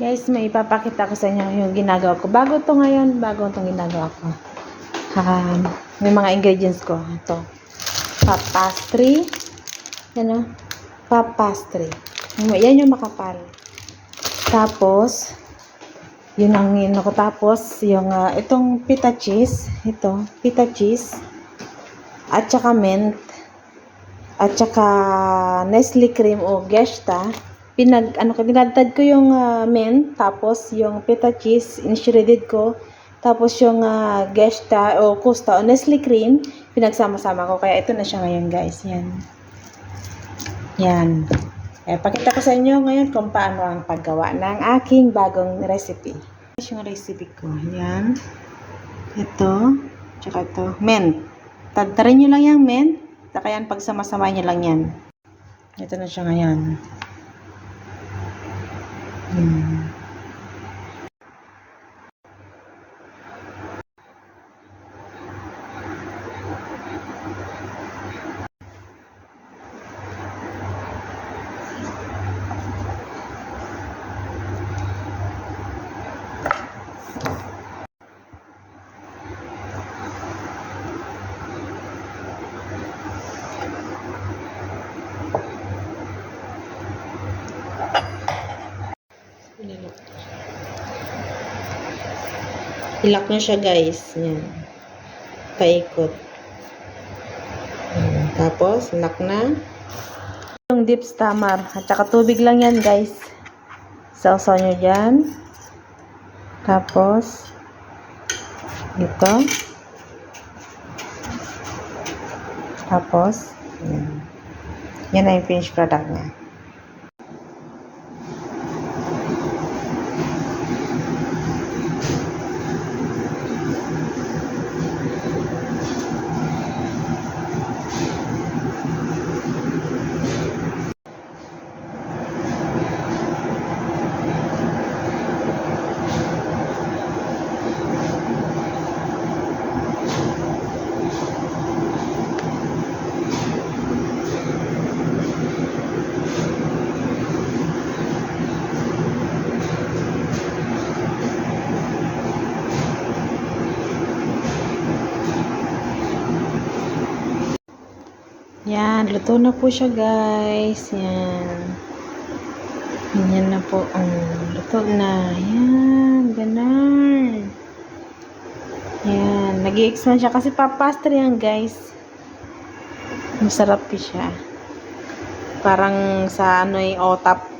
Guys, may ipapakita ko sa inyo yung ginagawa ko. Bago itong ginagawa ko. May mga ingredients ko. Ito. Pop pastry. Yan o. Pop pastry. Yan yung makapal. Tapos, yun ang ko. Tapos, yung itong pita cheese. Ito. Pita cheese. At saka mint. At saka Nestle cream o Geshta. Dinagdad ko yung mint, tapos yung pita cheese, in-shredded ko, tapos yung Geshta o Kusta o Nestle cream, pinagsama-sama ko. Kaya ito na siya ngayon, guys. Yan. Yan. Pakita ko sa inyo ngayon kung paano ang paggawa ng aking bagong recipe. Yung recipe ko. Yan. Ito. Tsaka ito. Mint. Tagtarin nyo lang yung mint. Kaya pagsama-sama nyo lang yan. Ito na siya ngayon. Ilak nyo siya, guys. Yan. Paikot. Tapos, lock na. Yung dips tamar. At saka tubig lang yan, guys. Sausaw nyo dyan. Tapos, ito. Tapos, yan. Yan na yung finished product niya. Yan, luto na po siya, guys. Yan. Yan na po. Luto na. Yan, ganun. Yan, nag-i-expand siya kasi papastry yan, guys. Masarap po siya. Parang sa otap.